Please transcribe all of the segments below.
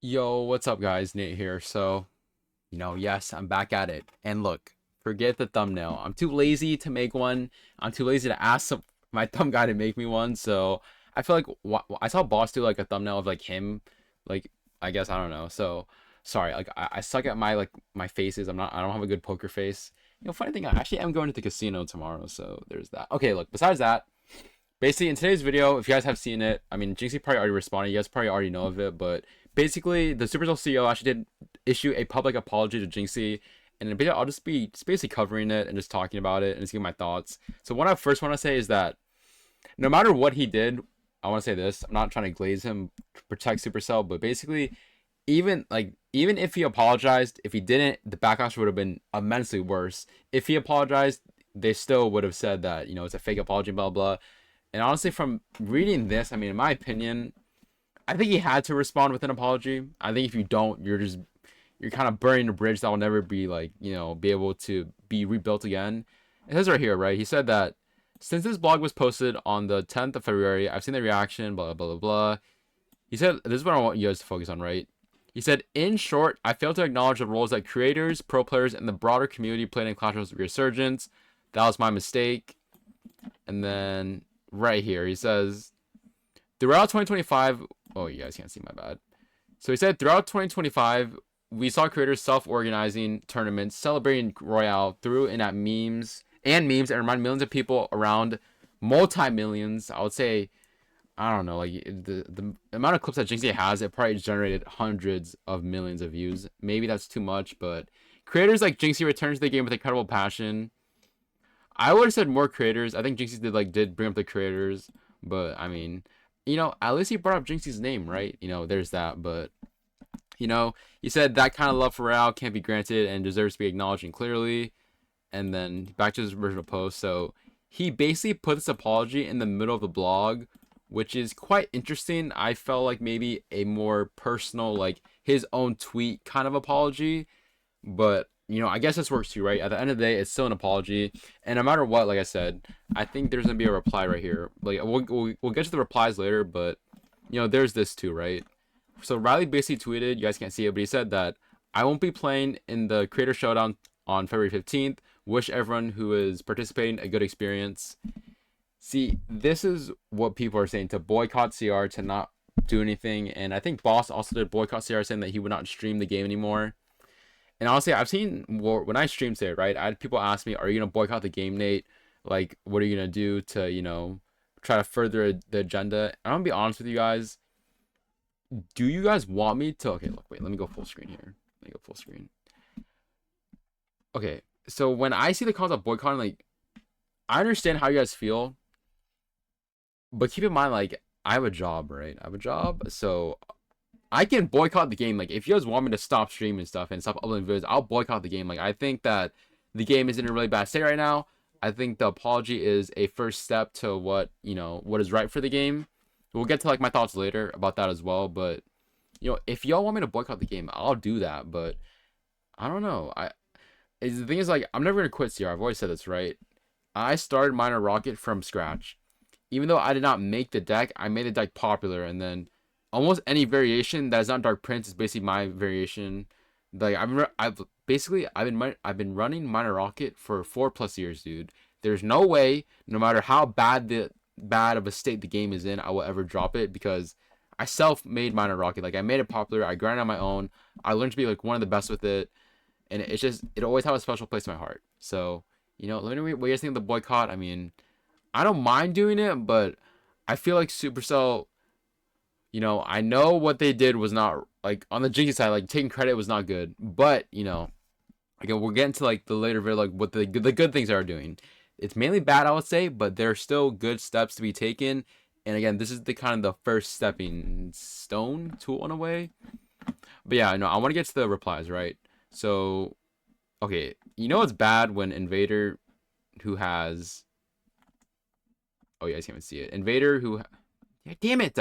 Yo, what's up, guys? Nate here. Yes, I'm back at it. And look, forget the thumbnail. I'm too lazy to make one. I'm too lazy to ask my thumb guy to make me one. So I feel like I saw Boss do like a thumbnail of like him, like I guess I don't know. So sorry, like I suck at my faces. I don't have a good poker face. Funny thing, I actually am going to the casino tomorrow, so there's that. Okay, look, besides that, basically in today's video, if you guys have seen it, I mean, Jinxie probably already responded. You guys probably already know of it, but basically, the Supercell CEO actually did issue a public apology to Jinxie, and I'll just be basically covering it and just talking about it and just giving my thoughts. So what I first want to say is that no matter what he did, I want to say this. I'm not trying to glaze him to protect Supercell, but basically, even if he apologized, if he didn't, the backlash would have been immensely worse. If he apologized, they still would have said that it's a fake apology, blah blah. And honestly, from reading this, I mean, in my opinion, I think he had to respond with an apology. I think if you don't, you're kind of burning a bridge that will never be be able to be rebuilt again. It says right here, right? He said that since this blog was posted on the 10th of February, I've seen the reaction, blah blah blah blah. He said this is what I want you guys to focus on, right? He said, in short, I failed to acknowledge the roles that creators, pro players, and the broader community played in Clash Royale's resurgence. That was my mistake. And then right here, he says, throughout 2025, oh, you guys can't see, my bad. So he said, throughout 2025, we saw creators self-organizing tournaments, celebrating Royale through and at memes and remind millions of people around multi-millions. I would say, I don't know, like the amount of clips that Jinxie has, it probably generated hundreds of millions of views. Maybe that's too much, but creators like Jinxie return to the game with incredible passion. I would have said more creators. I think Jinxie did bring up the creators, but I mean, at least he brought up Jinxie's name, right? There's that. But he said that kind of love for Royale can't be granted and deserves to be acknowledged and clearly. And then back to his original post. So he basically put this apology in the middle of the blog, which is quite interesting. I felt like maybe a more personal, like his own tweet kind of apology, but I guess this works too, right? At the end of the day, it's still an apology, and no matter what, like I said, I think there's gonna be a reply right here. Like we'll get to the replies later, but there's this too, right? So Riley basically tweeted, you guys can't see it, but he said that I won't be playing in the Creator Showdown on February 15th. Wish everyone who is participating a good experience. See, this is what people are saying, to boycott CR, to not do anything, and I think Boss also did boycott CR, saying that he would not stream the game anymore. And honestly, I've seen when I streamed today, right? I had people ask me, "Are you gonna boycott the game, Nate? Like, what are you gonna do to, try to further the agenda?" And I'm gonna be honest with you guys. Do you guys want me to? Okay, look, wait. Let me go full screen here. Let me go full screen. Okay, so when I see the concept of boycotting, like, I understand how you guys feel, but keep in mind, like, I have a job, right? I have a job, so I can boycott the game. Like, if you guys want me to stop streaming stuff and stop uploading videos, I'll boycott the game. Like, I think that the game is in a really bad state right now. I think the apology is a first step to what is right for the game. We'll get to like my thoughts later about that as well. But if y'all want me to boycott the game, I'll do that. But I don't know. The thing is, like, I'm never gonna quit CR. I've always said this, right? I started Minor Rocket from scratch. Even though I did not make the deck, I made the deck popular, and then almost any variation that is not Dark Prince is basically my variation. Like, I've been running Minor Rocket for 4+ years, dude. There's no way, no matter how bad of a state the game is in, I will ever drop it, because I self-made Minor Rocket. Like, I made it popular. I grinded on my own. I learned to be like one of the best with it, and it always has a special place in my heart. So let me know what you guys think of the boycott. I mean, I don't mind doing it, but I feel like Supercell, I know what they did was not, like, on the Jinxie side, like, taking credit was not good. But, again, we're getting to, like, the later video, like, what the good things are doing. It's mainly bad, I would say, but there are still good steps to be taken. And again, this is the kind of the first stepping stone tool in a way. But yeah, I want to get to the replies, right? So, okay, it's bad when Invader, who has, oh, you guys can't even see it. Invader, who, yeah, damn it,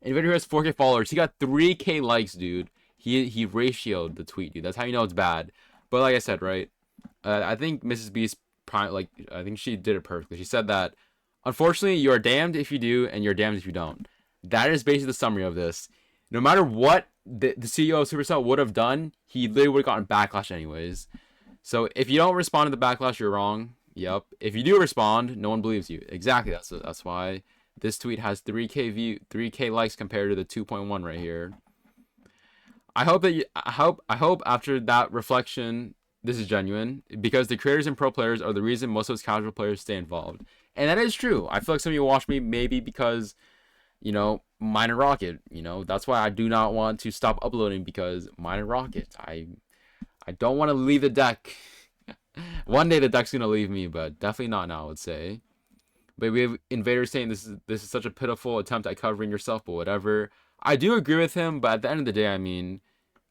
Invader, who has 4K followers, he got 3K likes, dude. He ratioed the tweet, dude. That's how you know it's bad. But like I said, right? I think Mrs. Beast, I think she did it perfectly. She said that, unfortunately, you are damned if you do, and you're damned if you don't. That is basically the summary of this. No matter what the CEO of Supercell would have done, he literally would have gotten backlash anyways. So if you don't respond to the backlash, you're wrong. Yep. If you do respond, no one believes you. Exactly. That's why this tweet has 3K likes compared to the 2.1 right here. I hope after that reflection, this is genuine because the creators and pro players are the reason most of us casual players stay involved, and that is true. I feel like some of you watch me maybe because Mine and Rocket. That's why I do not want to stop uploading because Mine and Rocket. I don't want to leave the deck. One day the deck's gonna leave me, but definitely not now, I would say. But we have Invader saying this is such a pitiful attempt at covering yourself, but whatever. I do agree with him, but at the end of the day, I mean,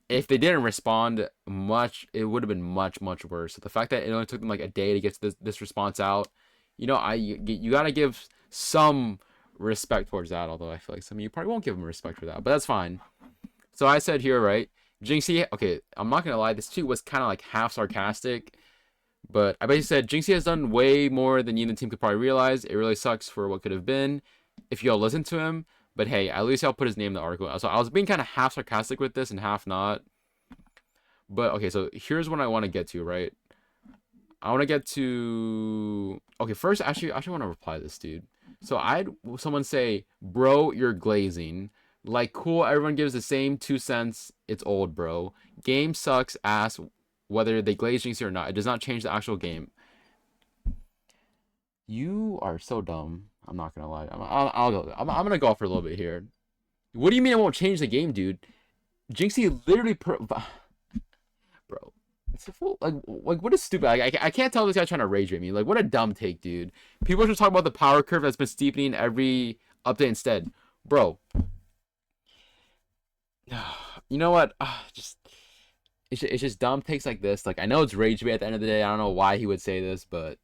if they didn't respond much, it would have been much worse. So the fact that it only took them like a day to get this response out, you gotta give some respect towards that. Although I feel like some of you probably won't give them respect for that, but that's fine. So I said here, right, Jinxie. Okay, I'm not gonna lie, this tweet was kind of like half sarcastic. But I basically said, Jinxie has done way more than you and the team could probably realize. It really sucks for what could have been if y'all listened to him. But hey, at least y'all put his name in the article. So I was being kind of half sarcastic with this and half not. But okay, so here's what I want to get to, right? I want to get to... Okay, first, actually, I actually want to reply to this dude. So I had someone say, bro, you're glazing. Like, cool, everyone gives the same 2 cents. It's old, bro. Game sucks ass whether they glaze Jinxie or not. It does not change the actual game. You are so dumb. I'm not gonna lie. I'll go. I'm gonna go off for a little bit here. What do you mean it won't change the game, dude? Jinxie literally bro. It's a full like what is stupid? I can't tell this guy trying to rage at me. Like what a dumb take, dude. People are just talking about the power curve that's been steepening every update instead, bro. You know what? Just it's just dumb takes like this. Like I know it's rage bait at the end of the day. I don't know why he would say this, but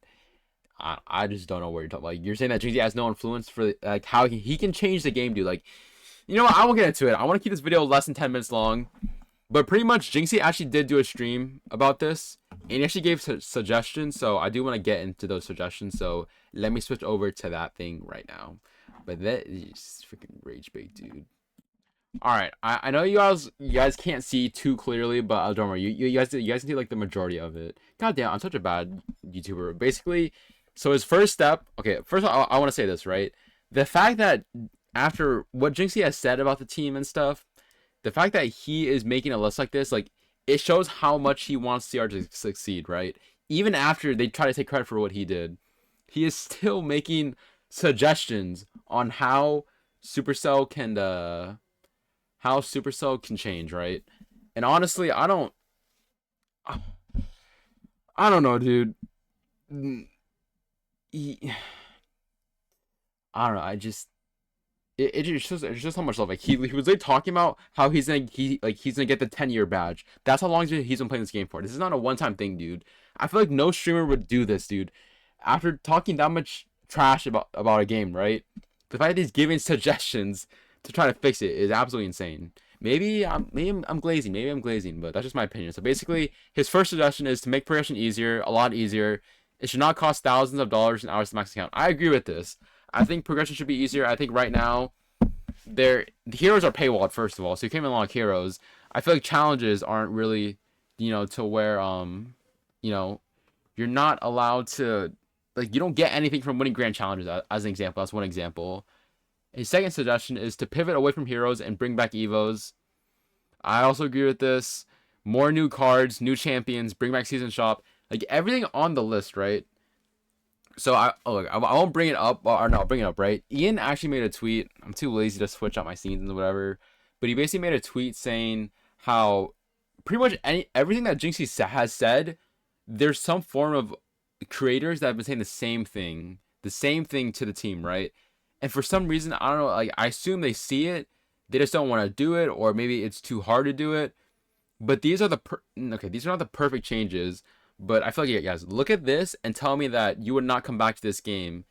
I just don't know what you're talking about. Like you're saying that Jinxie has no influence for like how he can change the game, dude. Like you know what? I won't get into it. I want to keep this video less than 10 minutes long. But pretty much Jinxie actually did do a stream about this. And he actually gave suggestions. So I do want to get into those suggestions. So let me switch over to that thing right now. But that is freaking rage bait, dude. All right, I know you guys can't see too clearly, but don't worry, you guys can see like the majority of it. God damn, I'm such a bad YouTuber. Basically, so his first step. Okay, first of all, I want to say this, right? The fact that after what Jinxie has said about the team and stuff, the fact that he is making a list like this, like it shows how much he wants CR to succeed, right? Even after they try to take credit for what he did, he is still making suggestions on how Supercell can change, right? And honestly, I don't know, dude. I don't know. It just how much love. Like he was like talking about how he's gonna get the 10-year badge. That's how long he's been playing this game for. This is not a one-time thing, dude. I feel like no streamer would do this, dude. After talking that much trash about a game, right? The fact that he's giving suggestions to try to fix it is absolutely insane. Maybe I'm glazing, but that's just my opinion. So basically, his first suggestion is to make progression easier, a lot easier. It should not cost thousands of dollars and hours to max account. I agree with this. I think progression should be easier. I think right now, the heroes are paywalled first of all, so you can't even unlock heroes. I feel like challenges aren't really, to where you're not allowed to, like, you don't get anything from winning grand challenges. As an example, that's one example. His second suggestion is to pivot away from heroes and bring back Evos. I also agree with this. More new cards, new champions, bring back season shop, like everything on the list, right? So I won't bring it up, or no, I'll bring it up, right? Ian actually made a tweet. I'm too lazy to switch out my scenes and whatever, but he basically made a tweet saying how pretty much everything that Jinxie has said, there's some form of creators that have been saying the same thing to the team, right? And for some reason, I don't know, like I assume they see it, they just don't want to do it, or maybe it's too hard to do it. But these are these are not the perfect changes. But I feel like, yeah, guys, look at this and tell me that you would not come back to this game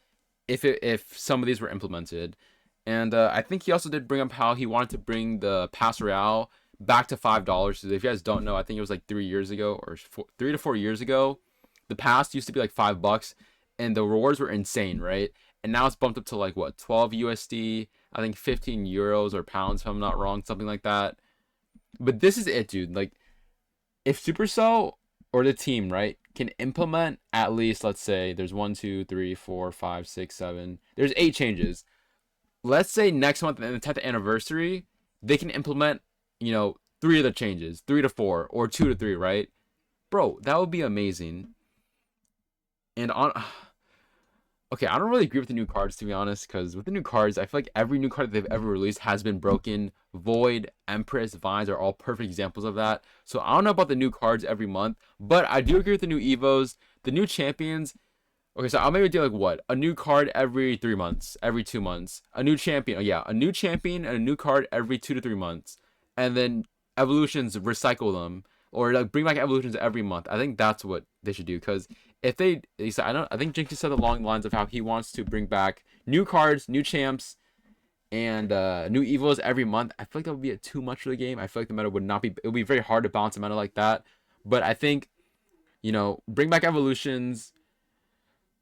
if some of these were implemented. And I think he also did bring up how he wanted to bring the Pass Royale back to $5. So if you guys don't know, I think it was like 3 years ago or 3 to 4 years ago. The pass used to be like $5, and the rewards were insane, right? And now it's bumped up to like what, 12 USD, I think 15 euros or pounds if I'm not wrong, something like that. But this is it, dude. Like, if Supercell or the team, right, can implement at least, let's say, there's 1, 2, 3, 4, 5, 6, 7. There's 8 changes. Let's say next month and the 10th anniversary, they can implement, 3 of the changes, 3 to 4, or 2 to 3, right? Bro, that would be amazing. And on Okay, I don't really agree with the new cards to be honest, because with the new cards, I feel like every new card that they've ever released has been broken. Void, Empress, Vines are all perfect examples of that. So I don't know about the new cards every month, but I do agree with the new Evos, the new champions. Okay, so I'll maybe do like what? A new card every 3 months, every 2 months. A new champion, oh yeah, a new champion and a new card every 2 to 3 months. And then evolutions, recycle them. Or like bring back evolutions every month. I think that's what they should do. Because if they said, I think Jinxie said along the lines of how he wants to bring back new cards, new champs, and new evos every month. I feel like that would be too much for the game. I feel like the meta would not be. It would be very hard to balance a meta like that. But I think, bring back evolutions,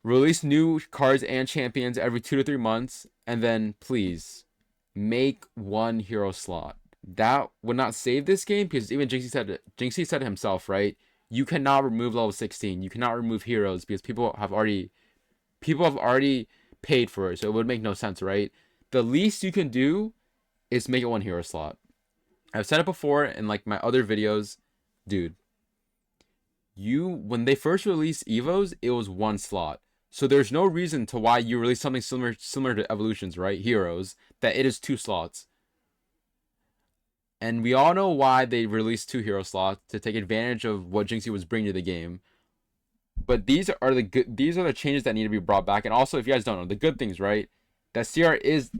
release new cards and champions every 2 to 3 months, and then please make one hero slot. That would not save this game because even Jinxie said it himself, right? You cannot remove level 16. You cannot remove heroes because people have already paid for it, so it would make no sense, right? The least you can do is make it one hero slot. I've said it before in like my other videos, dude. When they first released Evos, it was one slot. So there's no reason to why you release something similar to evolutions, right? Heroes, that it is 2 slots. And we all know why they released 2 hero slots to take advantage of what Jinxie was bringing to the game. But these are the changes that need to be brought back. And also, if you guys don't know, the good things, right? That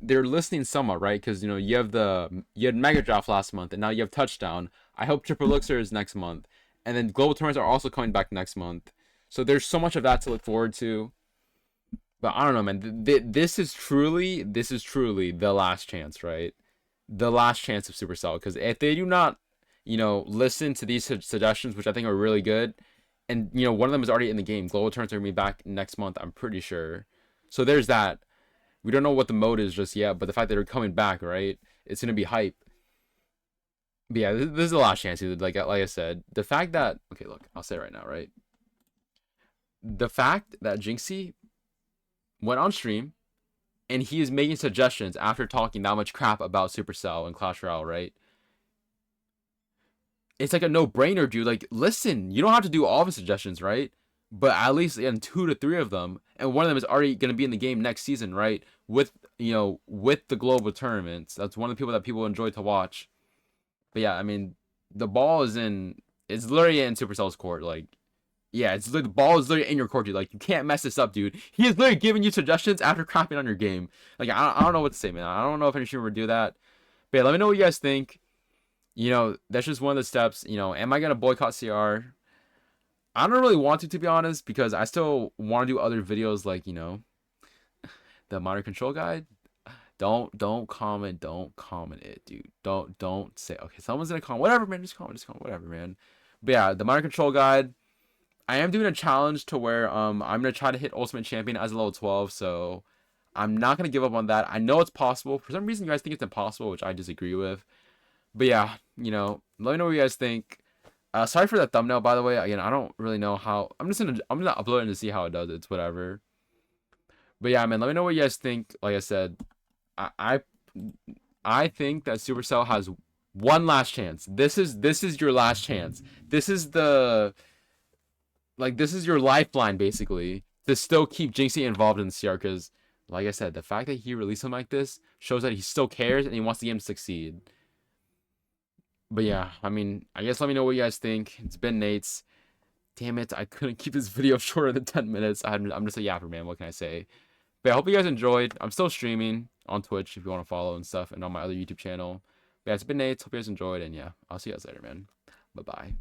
they're listening somewhat, right? Because you had Mega Draft last month, and now you have Touchdown. I hope Triple Elixir is next month, and then Global Tournaments are also coming back next month. So there's so much of that to look forward to. But I don't know, man. This is truly the last chance, right? The last chance of Supercell. Because if they do not, listen to these suggestions, which I think are really good, and one of them is already in the game. Global Tournaments are gonna be back next month, I'm pretty sure. So there's that. We don't know what the mode is just yet, but the fact that they're coming back, right? It's gonna be hype. But yeah, this is the last chance, dude. Like I said, the fact that look, I'll say it right now, right? The fact that Jinxie went on stream and he is making suggestions after talking that much crap about Supercell and Clash Royale, right? It's like a no-brainer, dude. Like, listen, you don't have to do all the suggestions, right? But at least in 2 to 3 of them, and one of them is already going to be in the game next season, right? With the global tournaments. That's one of the people that people enjoy to watch. But yeah, I mean, the ball is in. It's literally in Supercell's court. Like, yeah, the ball is literally in your court, dude. Like, you can't mess this up, dude. He is literally giving you suggestions after crapping on your game. Like, I don't know what to say, man. I don't know if any streamer would do that. But yeah, let me know what you guys think. That's just one of the steps. Am I gonna boycott CR? I don't really want to be honest, because I still want to do other videos like, the minor control guide. Don't comment it, dude. Don't say, okay, someone's gonna comment. Whatever, man, just comment, whatever, man. But yeah, the minor control guide. I am doing a challenge to where I'm gonna try to hit Ultimate Champion as a level 12, so I'm not gonna give up on that. I know it's possible. For some reason you guys think it's impossible, which I disagree with. But yeah, let me know what you guys think. Sorry for that thumbnail, by the way. Again, I don't really know how. I'm gonna upload it to see how it does. It's whatever. But yeah, man, let me know what you guys think. Like I said, I I think that Supercell has one last chance. This is your last chance. This is your lifeline basically to still keep Jinxie involved in the CR. Because, like I said, the fact that he released him like this shows that he still cares and he wants the game to succeed. But yeah, I mean, I guess let me know what you guys think. It's been Nate's. Damn it, I couldn't keep this video shorter than 10 minutes. I'm just a yapper, man. What can I say? But I hope you guys enjoyed. I'm still streaming on Twitch if you want to follow and stuff, and on my other YouTube channel. But yeah, it's been Nate. Hope you guys enjoyed, and yeah, I'll see you guys later, man. Bye-bye.